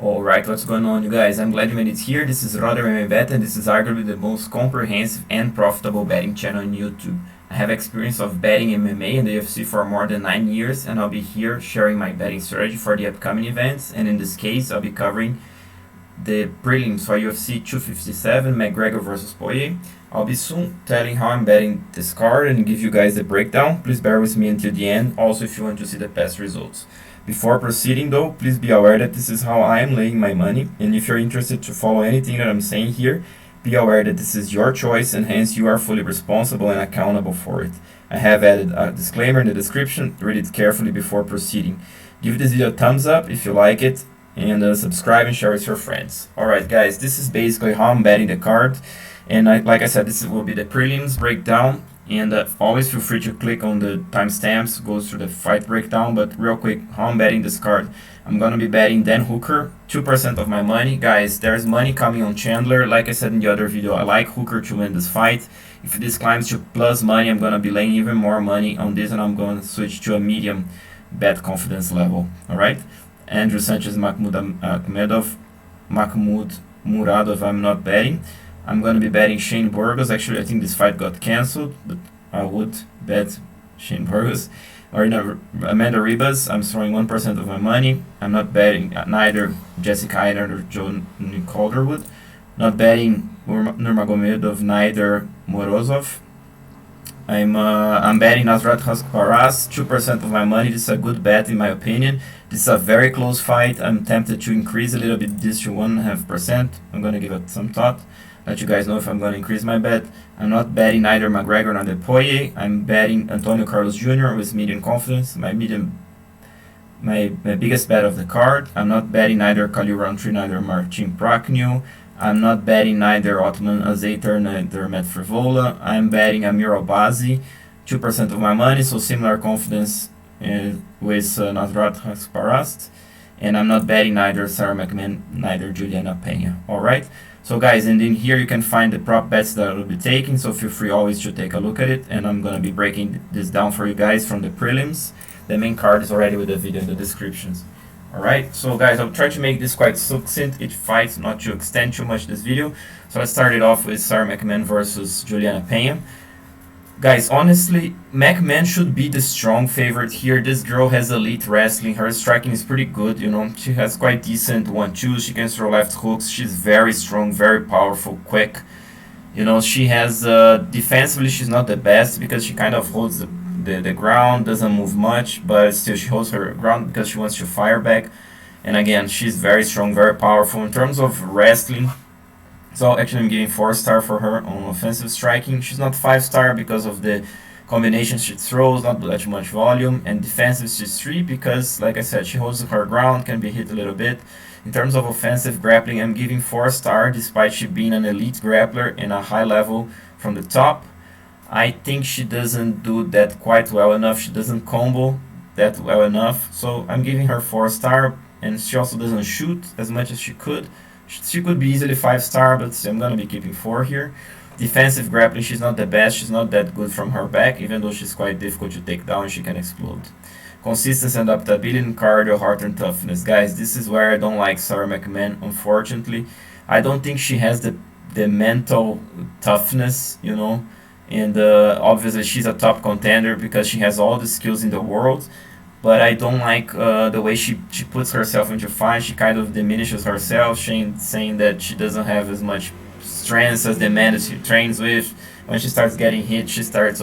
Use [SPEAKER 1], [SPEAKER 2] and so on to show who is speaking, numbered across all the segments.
[SPEAKER 1] Alright, what's going on, you guys? I'm glad you made it here. This is Roder Bet, and this is arguably the most comprehensive and profitable betting channel on YouTube. I have experience of betting MMA and the UFC for more than 9 years, and I'll be here sharing my betting strategy for the upcoming events. And in this case, I'll be covering the prelims for UFC 257, McGregor vs. Poirier. I'll be soon telling how I'm betting this card and give you guys the breakdown. Please bear with me until the end, also if you want to see the past results. Before proceeding though, please be aware that this is how I am laying my money, and if you're interested to follow anything that I'm saying here, be aware that this is your choice and hence you are fully responsible and accountable for it. I have added a disclaimer in the description, read it carefully before proceeding. Give this video a thumbs up if you like it, and subscribe and share with your friends. Alright guys, this is basically how I'm betting the card, and like I said, this will be the prelims breakdown. And always feel free to click on the timestamps, goes through the fight breakdown. But real quick, how I'm betting this card. I'm going to be betting Dan Hooker, 2% of my money. Guys, there's money coming on Chandler. Like I said in the other video, I like Hooker to win this fight. If this climbs to plus money, I'm going to be laying even more money on this, and I'm going to switch to a medium bet confidence level. Alright? Andrew Sanchez, Makhmud, Muradov, I'm not betting. I'm going to be betting Shane Burgos. Actually, I think this fight got cancelled, but I would bet Shane Burgos. Or Amanda Ribas, I'm throwing 1% of my money. I'm not betting neither Jessica Hyder or Joe Calderwood. Not betting Nurmagomedov, neither Morozov. I'm betting Nasrat Haqparast, 2% of my money. This is a good bet in my opinion. This is a very close fight. I'm tempted to increase a little bit this to 1.5%. I'm going to give it some thought. Let you guys know if I'm going to increase my bet. I'm not betting either McGregor nor Poirier. I'm betting Antonio Carlos Jr. with medium confidence. My biggest bet of the card. I'm not betting either Khalil Rountree, neither Marcin Prachnio. I'm not betting neither Ottman, Azaitar, neither Matt Frevola. I'm betting AmirAlbazi, 2% of my money, so similar confidence with Nasrat Haqparast. And I'm not betting neither Sara, McMann, neither Julianna, Pena. Alright? So guys, and in here you can find the prop bets that I will be taking, so feel free always to take a look at it, and I'm going to be breaking this down for you guys from the prelims. The main card is already with the video in the descriptions. Alright, so guys, I'll try to make this quite succinct, each fight, not to extend too much this video. So let's start it off with Sara McMann versus Julianna Pena. Guys, honestly, McMann should be the strong favorite here. This girl has elite wrestling. Her striking is pretty good, you know. She has quite decent 1-2s. She can throw left hooks. She's very strong, very powerful, quick. You know, she has, defensively, she's not the best because she kind of holds the ground, doesn't move much, but still she holds her ground because she wants to fire back. And again, she's very strong, very powerful. In terms of wrestling, so actually I'm giving 4-star for her on offensive striking. She's not 5-star because of the combinations she throws, not that much volume. And defensive she's 3 because, like I said, she holds her ground, can be hit a little bit. In terms of offensive grappling, I'm giving 4-star despite she being an elite grappler and a high level from the top. I think she doesn't do that quite well enough. She doesn't combo that well enough. So I'm giving her 4-star, and she also doesn't shoot as much as she could. She could be easily 5-star, but I'm going to be keeping 4 here. Defensive grappling, she's not the best. She's not that good from her back, even though she's quite difficult to take down. She can explode. Consistency and adaptability and cardio, heart and toughness. Guys, this is where I don't like Sara McMann, unfortunately. I don't think she has the mental toughness, you know. And obviously she's a top contender because she has all the skills in the world. But I don't like the way she puts herself into fight. She kind of diminishes herself, saying that she doesn't have as much strength as the man that she trains with. When she starts getting hit, she starts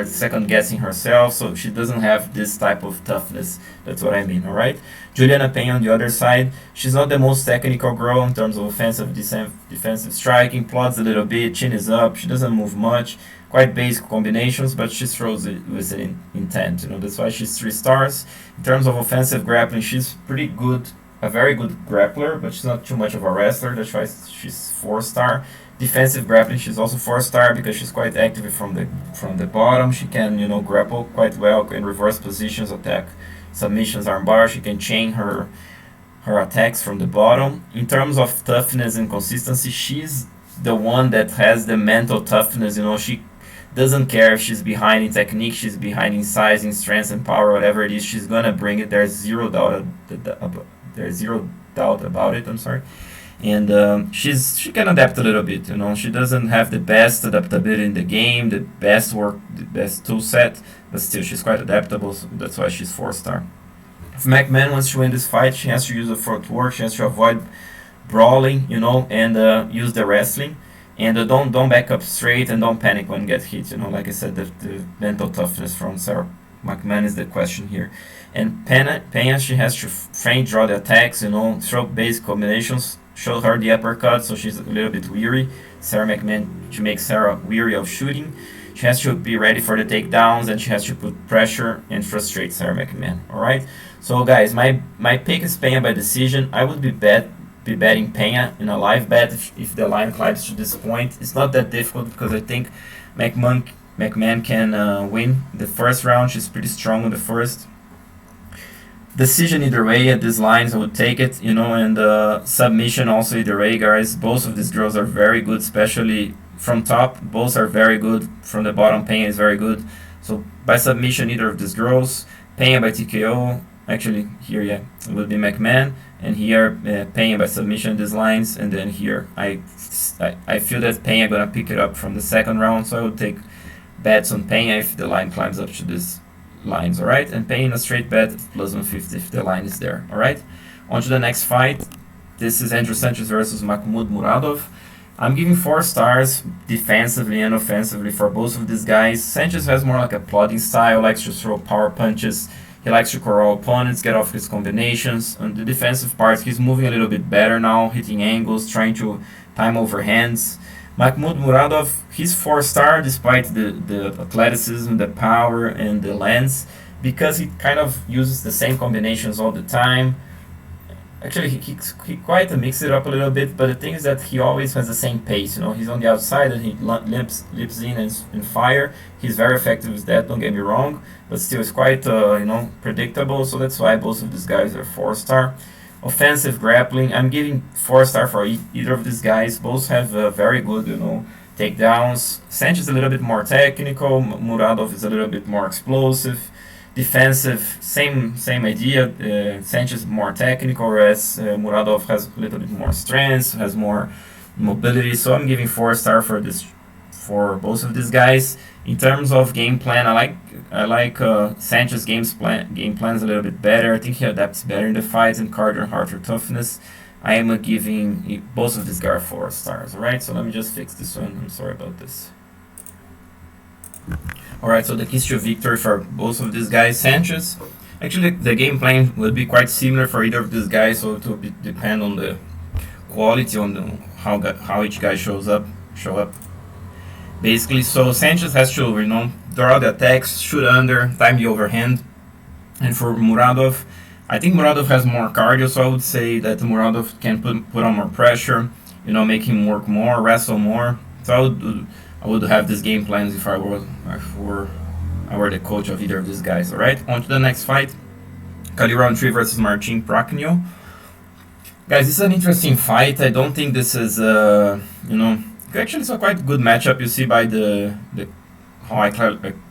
[SPEAKER 1] second guessing herself. So she doesn't have this type of toughness. That's what I mean. All right. Julianna Pena on the other side, she's not the most technical girl in terms of offensive, defensive striking. Plods a little bit, chin is up. She doesn't move much. Quite basic combinations, but she throws it with an intent. You know, that's why she's 3 stars. In terms of offensive grappling, she's pretty good, a very good grappler, but she's not too much of a wrestler. That's why she's 4-star. Defensive grappling, she's also 4-star because she's quite active from the bottom. She can, you know, grapple quite well in reverse positions, attack submissions, armbar. She can chain her attacks from the bottom. In terms of toughness and consistency, she's the one that has the mental toughness. You know, she doesn't care if she's behind in technique, she's behind in size, in strength and power, whatever it is, she's gonna bring it. There's zero doubt doubt about it. I'm sorry. And she can adapt a little bit. She doesn't have the best adaptability in the game, the best tool set, but still she's quite adaptable. So that's why she's 4-star. If McMann wants to win this fight, she has to use the footwork. She has to avoid brawling, and use the wrestling. And don't back up straight and don't panic when get hit. Like I said, the mental toughness from Sarah McMann is the question here. And Pena, she has to feint, draw the attacks, throw basic combinations, show her the uppercut, so she's a little bit weary. Sarah McMann, to make Sarah weary of shooting. She has to be ready for the takedowns, and she has to put pressure and frustrate Sarah McMann. All right. So guys, my pick is Pena by decision. I would be betting Pena in a live bet if the line climbs to this point. It's not that difficult because I think McMann can win the first round. She's pretty strong in the first. Decision either way at these lines, I would take it, and submission also either way, guys. Both of these girls are very good, especially from top. Both are very good. From the bottom, Pena is very good. So by submission, either of these girls. Pena by TKO. Actually, here, yeah, it would be McMann. And here, Pena by submission these lines. And then here, I feel that Pena going to pick it up from the second round. So I would take bets on Pena if the line climbs up to this lines, alright? And Pena a straight bet plus 150 if the line is there, alright? On to the next fight. This is Andrew Sanchez versus Makhmud Muradov. I'm giving 4 stars defensively and offensively for both of these guys. Sanchez has more like a plodding style, likes to throw power punches. He likes to corral opponents, get off his combinations. On the defensive part, he's moving a little bit better now, hitting angles, trying to time overhands. Makhmud Muradov, he's 4-star despite the athleticism, the power, and the length, because he kind of uses the same combinations all the time. Actually, he quite mixes it up a little bit, but the thing is that he always has the same pace. He's on the outside and he leaps in and fire. He's very effective with that, don't get me wrong, but still it's quite predictable. So that's why both of these guys are 4-star. Offensive grappling, I'm giving 4-star for either of these guys. Both have very good, takedowns. Sanchez is a little bit more technical. Muradov is a little bit more explosive. Defensive, same idea. Sanchez is more technical, whereas Muradov has a little bit more strength, has more mobility. So I'm giving 4-star for both of these guys. In terms of game plan, I like Sanchez' game plan is a little bit better. I think he adapts better in the fights and harder toughness. I am giving both of these guys 4 stars. Alright, so let me just fix this one. I'm sorry about this. Alright, so the keys to victory for both of these guys. Sanchez, actually the game plan will be quite similar for either of these guys, so it will depend on the quality, on how each guy show up. Basically, so Sanchez has to, draw the attacks, shoot under, time the overhand. And for Muradov, I think Muradov has more cardio, so I would say that Muradov can put on more pressure, make him work more, wrestle more. So I would have this game plan if I were the coach of either of these guys. Alright, on to the next fight. Khalil Rountree versus Marcin Prachnio. Guys, this is an interesting fight. I don't think this is actually it's a quite good matchup. You see by the how I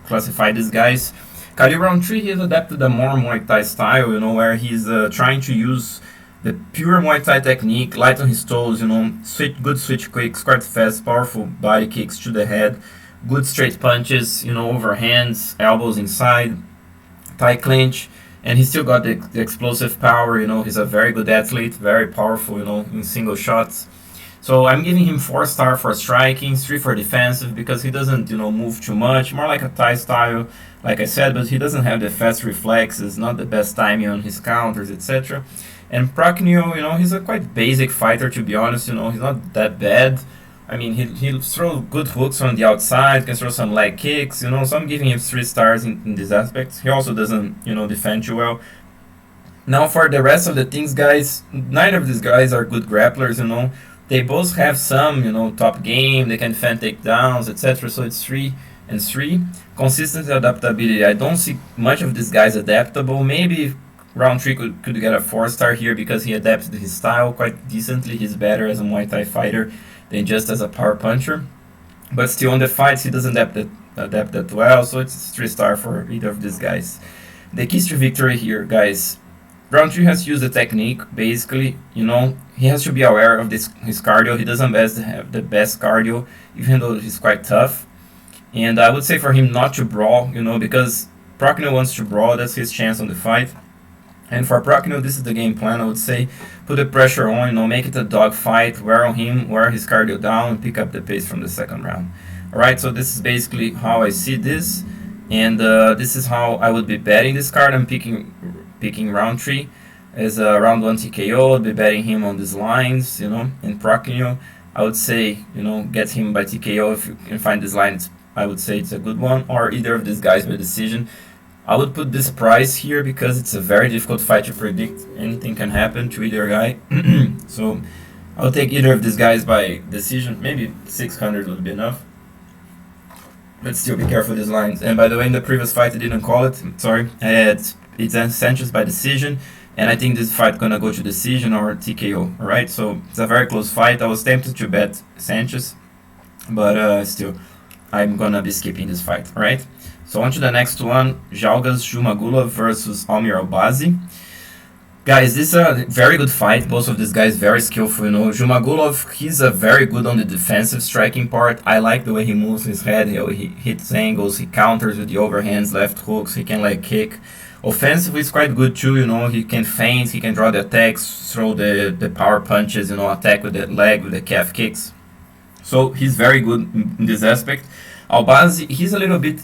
[SPEAKER 1] classify these guys. Khalil Rountree, he has adapted a more Muay Thai style, where he's trying to use the pure Muay Thai technique, light on his toes, good switch kicks, quite fast, powerful body kicks to the head, good straight punches, overhands, elbows inside, Thai clinch, and he still got the explosive power, he's a very good athlete, very powerful, in single shots. So I'm giving him 4-star for striking, 3 for defensive, because he doesn't, move too much, more like a Thai style, like I said, but he doesn't have the fast reflexes, not the best timing on his counters, etc. And Prachnio, he's a quite basic fighter, to be honest, he's not that bad. I mean, he'll throw good hooks on the outside, can throw some leg kicks, so I'm giving him 3 stars in this aspect. He also doesn't, defend too well. Now for the rest of the things, guys, neither of these guys are good grapplers, They both have some, top game, they can defend takedowns, etc. So it's 3 and 3. Consistent adaptability, I don't see much of these guys adaptable. Maybe Rountree could get a 4-star here because he adapted his style quite decently. He's better as a Muay Thai fighter than just as a power puncher. But still on the fights, he doesn't adapt that well, so it's 3-star for either of these guys. The keys to victory here, guys. Rountree has to use the technique, basically, he has to be aware of his cardio. He doesn't have the best cardio, even though he's quite tough. And I would say for him not to brawl, because Prachnio wants to brawl, that's his chance on the fight. And for Prachnio, this is the game plan, I would say. Put the pressure on, make it a dog fight, wear on him, wear his cardio down, and pick up the pace from the second round. Alright, so this is basically how I see this. And this is how I would be betting this card. I'm picking Rountree as a round 1 TKO. I'd be betting him on these lines, and Prachnio, I would say, get him by TKO. If you can find this line, I would say it's a good one, or either of these guys by decision. I would put this price here because it's a very difficult fight to predict. Anything can happen to either guy. So I'll take either of these guys by decision. Maybe 600 would be enough. But still be careful with these lines. And by the way, in the previous fight I didn't call it. Sorry. It's Sanchez by decision. And I think this fight gonna go to decision or TKO. Alright, so it's a very close fight. I was tempted to bet Sanchez. But still, I'm gonna be skipping this fight. Alright. So on to the next one, Zhalgas Zhumagulov versus AmirAlbazi. Guys, this is a very good fight. Both of these guys very skillful, Zhumagulov, he's a very good on the defensive striking part. I like the way he moves his head, he hits angles, he counters with the overhands, left hooks, he can kick. Offensively, he's quite good too, he can feint, he can draw the attacks, throw the power punches, attack with the leg, with the calf kicks. So he's very good in this aspect. Albazi, he's a little bit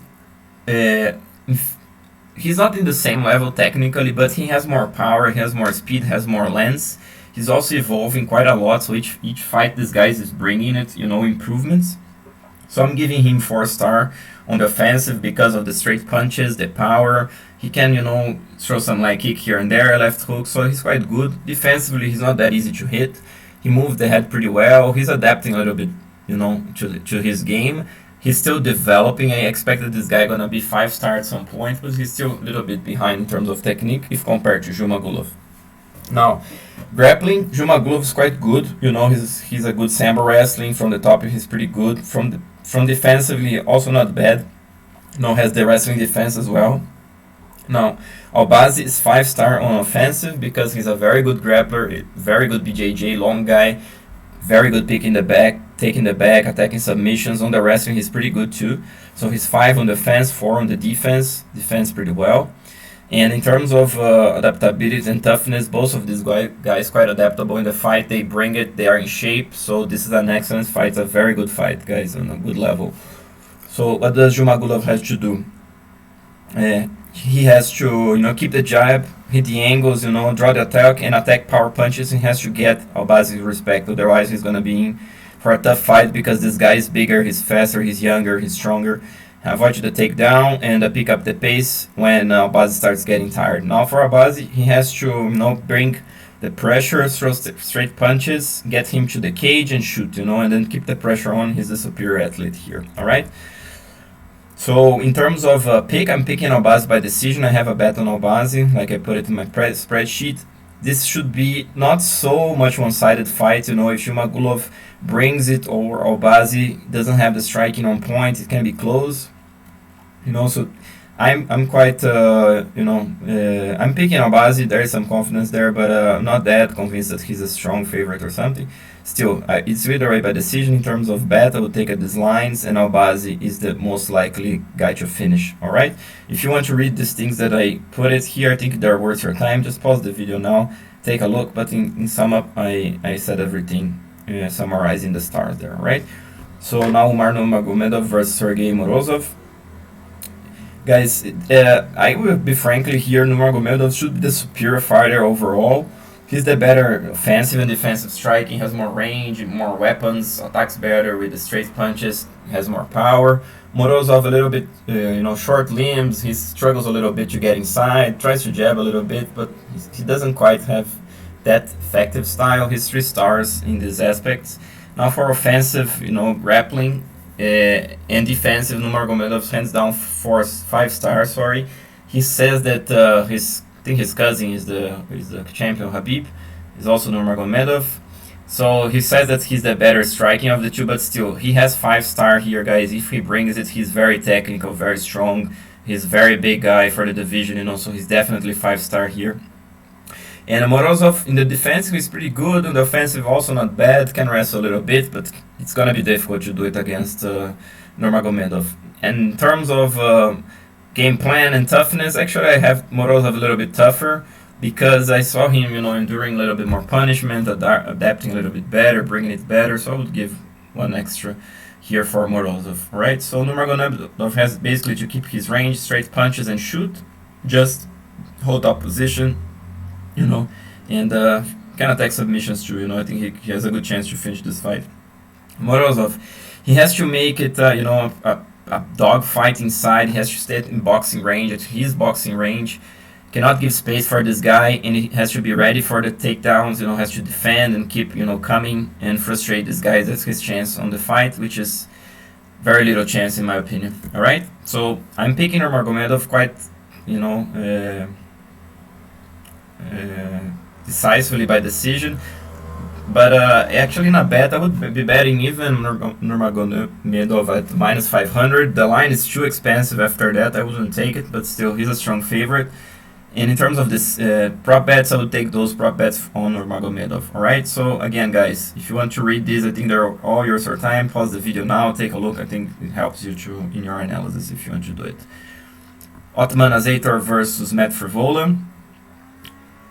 [SPEAKER 1] he's not in the same level technically, but he has more power, he has more speed, has more length. He's also evolving quite a lot, so each fight this guy is bringing it, improvements. So I'm giving him 4-star on the offensive because of the straight punches, the power. He can, throw some kick here and there, left hook, so he's quite good. Defensively, he's not that easy to hit. He moved the head pretty well. He's adapting a little bit, to his game. He's still developing. I expected this guy gonna be 5-star at some point, but he's still a little bit behind in terms of technique if compared to Zhumagulov. Now, grappling, Zhumagulov is quite good. He's a good sambo wrestling. From the top, he's pretty good. From defensively, also not bad. Has the wrestling defense as well. Now, Albazi is 5-star on offensive because he's a very good grappler, very good BJJ, long guy, very good picking the back, taking the back, attacking submissions. On the wrestling, he's pretty good too. So he's 5 on the defense, 4 on the defense. Defense pretty well. And in terms of adaptability and toughness, both of these guys quite adaptable in the fight. They bring it, they are in shape. So this is an excellent fight, it's a very good fight, guys, on a good level. So what does Zhumagulov have to do? He has to, keep the jab, hit the angles, draw the attack and attack power punches. He has to get Albazi's respect, otherwise he's gonna be in for a tough fight because this guy is bigger, he's faster, he's younger, he's stronger. Avoid the takedown and pick up the pace when Albazi starts getting tired. Now for Albazi, he has to, bring the pressure, throw straight punches, get him to the cage and shoot, and then keep the pressure on. He's the superior athlete here, all right? So in terms of pick, I'm picking Albazi by decision. I have a bet on Albazi, like I put it in my spreadsheet. This should be not so much one-sided fight, if Zhumagulov brings it or Albazi doesn't have the striking on point, it can be close. So I'm quite, I'm picking Albazi. There is some confidence there, but I'm not that convinced that he's a strong favorite or something. Still, it's either way by decision. In terms of bet, I would take at these lines, and Albazi is the most likely guy to finish. All right. If you want to read these things that I put it here, I think they're worth your time. Just pause the video now, take a look. But in sum up, I said everything, summarizing the stars there. Right. So now Omar Nurmagomedov versus Sergey Morozov. Guys, I will be frankly here, Nurmagomedov should be the superior fighter overall. He's the better offensive and defensive striking, has more range, more weapons, attacks better with the straight punches, has more power. Morozov a little bit, short limbs, he struggles a little bit to get inside, tries to jab a little bit, but he doesn't quite have that effective style. He's 3 stars in these aspects. Now for offensive, grappling, and defensive, Nurmagomedov hands down 5 stars. Sorry, he says that I think his cousin is the champion Habib, is also Nurmagomedov. So he says that he's the better striking of the two, but still he has 5-star here, guys. If he brings it, he's very technical, very strong. He's a very big guy for the division, so he's definitely 5-star here. And Morozov in the defensive is pretty good, in the offensive also not bad, can wrestle a little bit, but it's gonna be difficult to do it against Nurmagomedov. And in terms of game plan and toughness, actually I have Morozov a little bit tougher, because I saw him, enduring a little bit more punishment, adapting a little bit better, bringing it better, so I would give one extra here for Morozov, right? So Nurmagomedov has basically to keep his range, straight punches and shoot, just hold up position, and can attack submissions too, I think he has a good chance to finish this fight. Morozov, he has to make it, a dog fight inside, he has to stay in boxing range, at his boxing range, cannot give space for this guy, and he has to be ready for the takedowns, has to defend and keep, coming and frustrate this guy. That's his chance on the fight, which is very little chance in my opinion. Alright, so I'm picking Nurmagomedov quite, decisively by decision, but actually in a bet I would be betting even Nurmagomedov at minus 500. The line is too expensive after that, I wouldn't take it, but still he's a strong favorite. And in terms of this prop bets, I would take those prop bets on Nurmagomedov. Alright, so again guys, if you want to read these, I think they're all yours for time. Pause the video now, take a look. I think it helps you in your analysis if you want to do it. Ottman Azaitar versus Matt Frevola.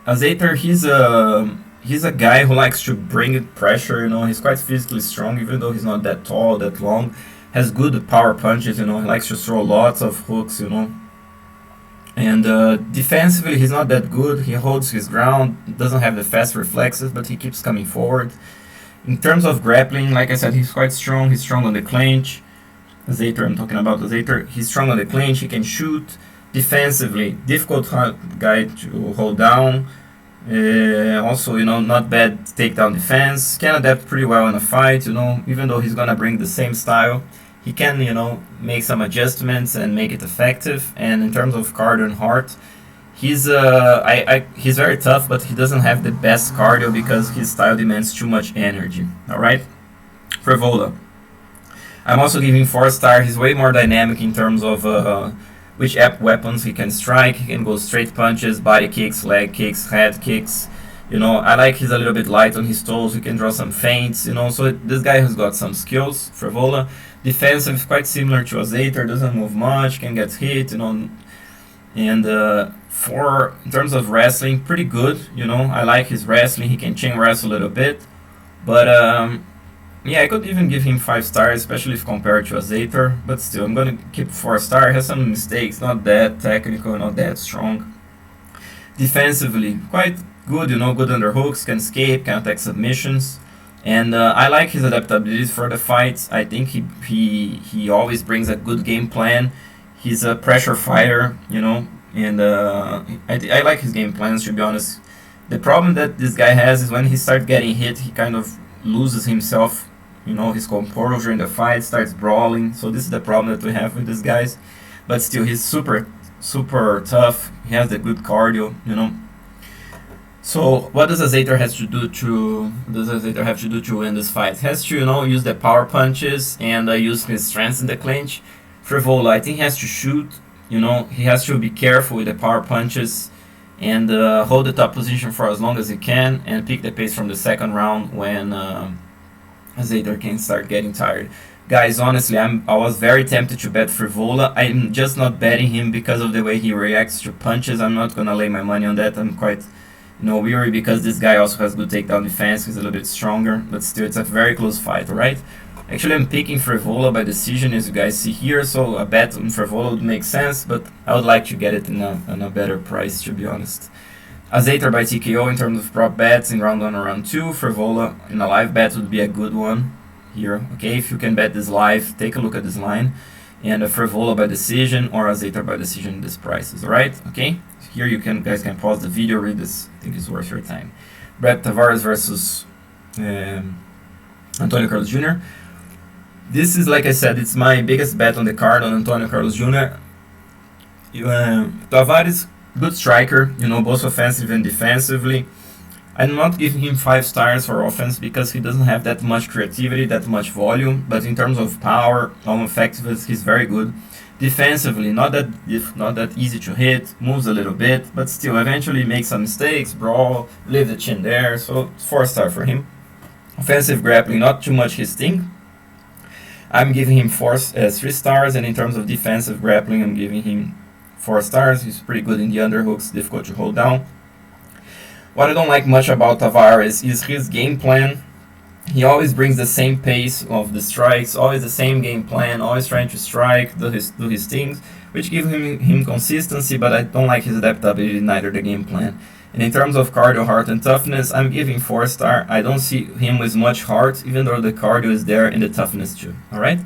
[SPEAKER 1] Azaitar, he's a guy who likes to bring pressure, he's quite physically strong, even though he's not that tall, that long. Has good power punches, he likes to throw lots of hooks, And defensively, he's not that good. He holds his ground, doesn't have the fast reflexes, but he keeps coming forward. In terms of grappling, like I said, he's quite strong. He's strong on the clinch. Azaitar, I'm talking about Azaitar. He's strong on the clinch. He can shoot. Defensively, difficult guy to hold down. Also, not bad takedown defense. Can adapt pretty well in a fight, even though he's gonna bring the same style. He can, make some adjustments and make it effective. And in terms of cardio and heart, he's very tough, but he doesn't have the best cardio because his style demands too much energy. All right, Frevola. I'm also giving 4-star. He's way more dynamic in terms of which weapons he can strike. He can go straight punches, body kicks, leg kicks, head kicks. I like he's a little bit light on his toes. He can draw some feints, so this guy has got some skills, Frevola. Defensive is quite similar to Azaitar, doesn't move much, can get hit, And in terms of wrestling, pretty good, I like his wrestling. He can chain wrestle a little bit. But, yeah, I could even give him 5 stars, especially if compared to Azaitar. But still, I'm going to keep 4 star. Has some mistakes, not that technical, not that strong. Defensively, quite good, good underhooks, can escape, can attack submissions. And I like his adaptability for the fights. I think he always brings a good game plan. He's a pressure fighter, and I like his game plans, to be honest. The problem that this guy has is when he starts getting hit, he kind of loses himself, his composure in the fight, starts brawling. So this is the problem that we have with these guys. But still, he's super, super tough. He has the good cardio, So what does Azaitar have to do to win this fight? He has to, use the power punches and use his strength in the clinch. Frevola, I think he has to shoot. He has to be careful with the power punches and hold the top position for as long as he can and pick the pace from the second round when Azaitar can start getting tired. Guys, honestly, I was very tempted to bet Frevola. I'm just not betting him because of the way he reacts to punches. I'm not gonna lay my money on that. I'm quite weary because this guy also has good takedown defense. He's a little bit stronger, but still, it's a very close fight, alright? Actually, I'm picking Frevola by decision, as you guys see here, so a bet on Frevola would make sense, but I would like to get it in a better price, to be honest. Azaitar by TKO in terms of prop bets in round 1 or round 2. Frevola in a live bet would be a good one here, okay? If you can bet this live, take a look at this line. And Frevola by decision or Azaitar by decision in these prices, alright? Okay? Here you guys can pause the video, read this. I think it's worth your time. Tavares versus Antonio Carlos Jr. This is, like I said, it's my biggest bet on the card on Antonio Carlos Jr. Tavares, good striker, both offensive and defensively. I'm not giving him 5 stars for offense because he doesn't have that much creativity, that much volume. But in terms of power, effectiveness, he's very good. Defensively, not that easy to hit, moves a little bit, but still eventually makes some mistakes, brawl, leave the chin there, so 4-star for him. Offensive grappling, not too much his thing. I'm giving him 3 stars, and in terms of defensive grappling, I'm giving him 4 stars. He's pretty good in the underhooks, difficult to hold down. What I don't like much about Tavares is his game plan. He always brings the same pace of the strikes, always the same game plan, always trying to strike, do his things, which gives him consistency, but I don't like his adaptability, neither the game plan. And in terms of cardio, heart, and toughness, I'm giving 4-star. I don't see him with much heart, even though the cardio is there and the toughness too. Alright?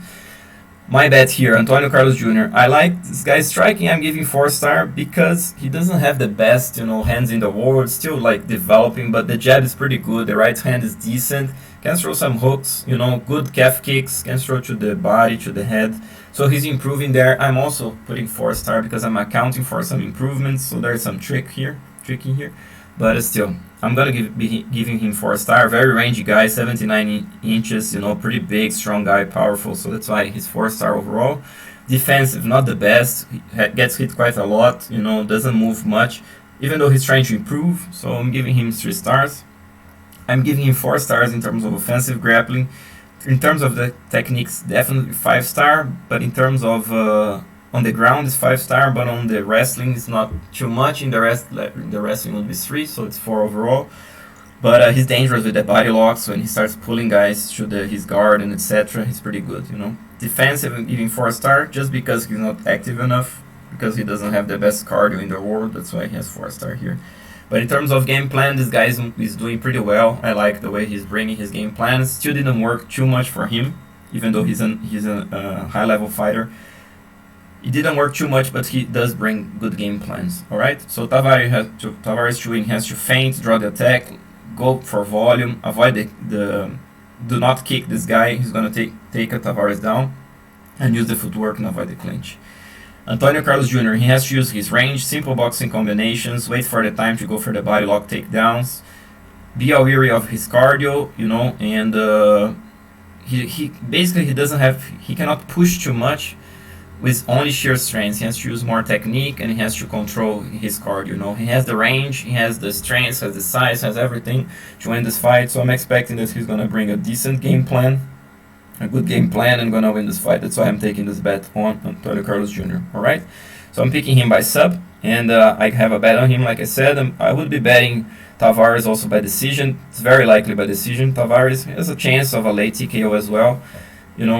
[SPEAKER 1] My bet here, Antonio Carlos Jr. I like this guy striking. I'm giving 4-star because he doesn't have the best, hands in the world. Still like developing, but the jab is pretty good. The right hand is decent. Can throw some hooks, good calf kicks. Can throw to the body, to the head. So he's improving there. I'm also putting 4-star because I'm accounting for some improvements. So there's some tricky here. But still, I'm gonna be giving him 4-star. Very rangy guy, 79 inches, pretty big, strong guy, powerful. So that's why he's 4-star overall. Defensive, not the best. He gets hit quite a lot, doesn't move much, even though he's trying to improve. So I'm giving him 3 stars. I'm giving him 4 stars in terms of offensive grappling. In terms of the techniques, definitely 5-star. But in terms of on the ground, it's 5-star. But on the wrestling, it's not too much. In the wrestling would be 3, so it's 4 overall. But he's dangerous with the body locks when he starts pulling guys to his guard and etc. He's pretty good, Defensive, I'm giving 4-star just because he's not active enough, because he doesn't have the best cardio in the world. That's why he has 4-star here. But in terms of game plan, this guy is doing pretty well. I like the way he's bringing his game plan. It still didn't work too much for him, even though he's a high-level fighter. It didn't work too much, but he does bring good game plans. All right. So Tavares chewing has to feint, draw the attack, go for volume, avoid do not kick this guy. He's gonna take a Tavares down, and use the footwork and avoid the clinch. Antonio Carlos Jr., he has to use his range, simple boxing combinations, wait for the time to go for the body lock takedowns, be weary of his cardio, and he cannot push too much with only sheer strength. He has to use more technique, and he has to control his cardio, He has the range, he has the strength, has the size, has everything to win this fight, so I'm expecting that he's going to bring a decent game plan. A good game plan and gonna win this fight. That's why I'm taking this bet on Antonio Carlos Jr. Alright? So I'm picking him by sub, and I have a bet on him, like I said. I would be betting Tavares also by decision. It's very likely by decision. Tavares has a chance of a late TKO as well.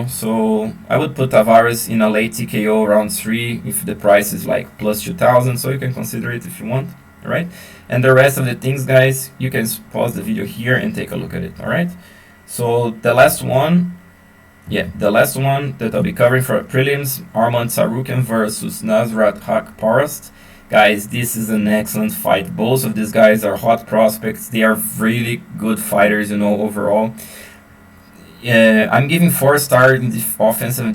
[SPEAKER 1] So I would put Tavares in a late TKO round 3 if the price is like plus 2,000, so you can consider it if you want. Alright? And the rest of the things, guys, you can pause the video here and take a look at it. Alright? So the last one that I'll be covering for prelims, Arman Tsarukyan versus Nasrat Haqparast. Guys, this is an excellent fight. Both of these guys are hot prospects. They are really good fighters, overall. I'm giving 4-star in the offensive and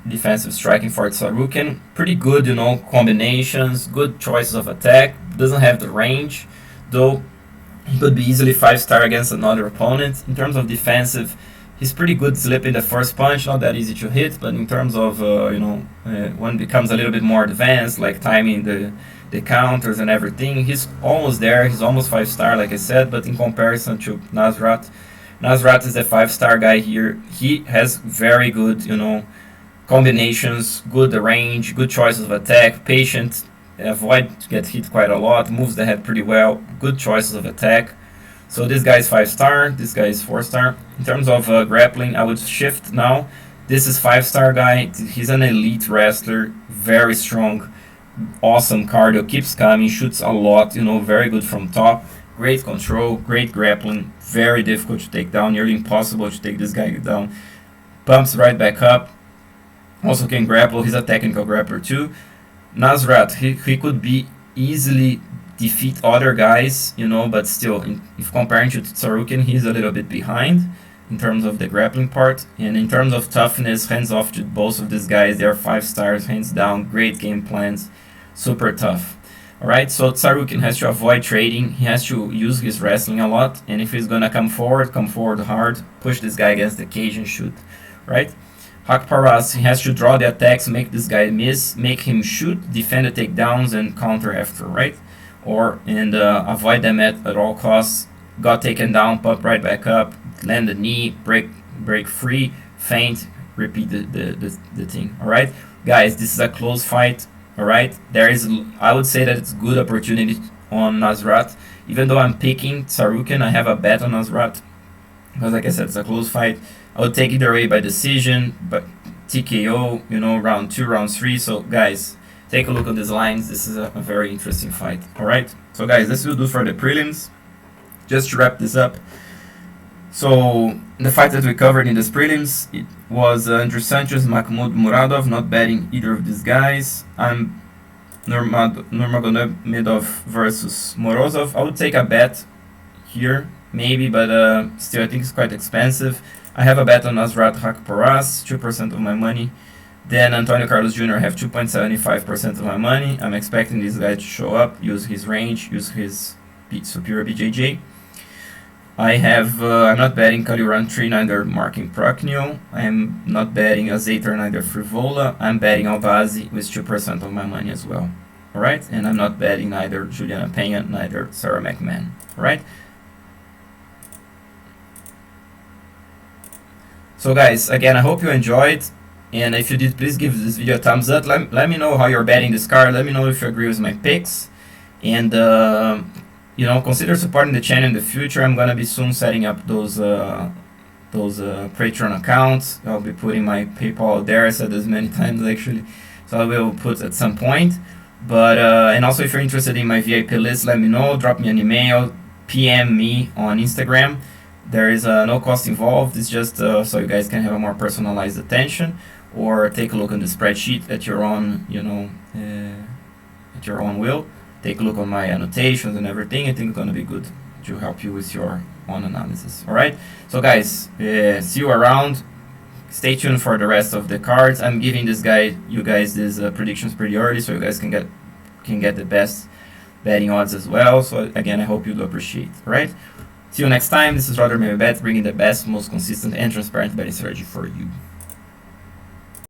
[SPEAKER 1] defensive striking for Tsarukyan. Pretty good, combinations, good choices of attack. Doesn't have the range, though he could be easily 5-star against another opponent. In terms of defensive, he's pretty good slipping the first punch, not that easy to hit, but in terms of, when it becomes a little bit more advanced, like timing the counters and everything, he's almost there. He's almost 5-star, like I said, but in comparison to Nasrat is a 5-star guy here. He has very good, combinations, good range, good choices of attack, patient, avoid to get hit quite a lot, moves the head pretty well, good choices of attack. So this guy is 5-star, this guy is 4-star. In terms of grappling, I would shift now. This is 5-star guy. He's an elite wrestler, very strong, awesome cardio, keeps coming, shoots a lot, very good from top. Great control, great grappling, very difficult to take down, nearly impossible to take this guy down. Pumps right back up, also can grapple, he's a technical grappler too. Nasrat, he could be easily defeat other guys, but still, if comparing to Tsarukyan, he's a little bit behind in terms of the grappling part. And in terms of toughness, hands off to both of these guys. They are 5-stars, hands down, great game plans, super tough. Alright, so Tsarukyan has to avoid trading, he has to use his wrestling a lot, and if he's gonna come forward hard, push this guy against the cage and shoot, right? Haqparast, he has to draw the attacks, make this guy miss, make him shoot, defend the takedowns, and counter after, right? And avoid them at all costs. Got taken down, pop right back up, land the knee, break free, feint, repeat the thing. All right, guys, this is a close fight. All right, I would say that it's good opportunity on Nasrat. Even though I'm picking Tsarukyan, I have a bet on Nasrat because, like I said, it's a close fight. I would take either way by decision, but TKO, round 2, round 3. So, guys, take a look at these lines. This is a very interesting fight. All right. So, guys, this will do for the prelims. Just to wrap this up. So, the fight that we covered in this prelims, it was Andrew Sanchez, Makhmud, Muradov. Not betting either of these guys. I'm Nurmagomedov versus Morozov. I would take a bet here, maybe, but still I think it's quite expensive. I have a bet on Nasrat Haqparast, 2% of my money. Then Antonio Carlos Jr. I have 2.75% of my money. I'm expecting this guy to show up, use his range, use his superior BJJ. I'm not betting Khalil Rountree, neither Marcin Prachnio. I'm not betting Azaitar, neither Frevola. I'm betting Albazi with 2% of my money as well. Alright? And I'm not betting neither Julianna Pena, neither Sara McMann. Alright? So guys, again, I hope you enjoyed. And if you did, please give this video a thumbs up. Let me know how you're betting this card. Let me know if you agree with my picks. And consider supporting the channel in the future. I'm gonna be soon setting up those Patreon accounts. I'll be putting my PayPal there. I said this many times actually, so I will put at some point. But and also, if you're interested in my VIP list, let me know. Drop me an email, PM me on Instagram. There is no cost involved. It's just so you guys can have a more personalized attention, or take a look on the spreadsheet at your own, at your own will. Take a look on my annotations and everything. I think it's gonna be good to help you with your own analysis. All right. So guys, see you around. Stay tuned for the rest of the cards. I'm giving you guys these predictions pretty early, so you guys can get the best betting odds as well. So again, I hope you'll appreciate. All right. See you next time. This is Rountree Bet, bringing the best, most consistent, and transparent betting strategy for you.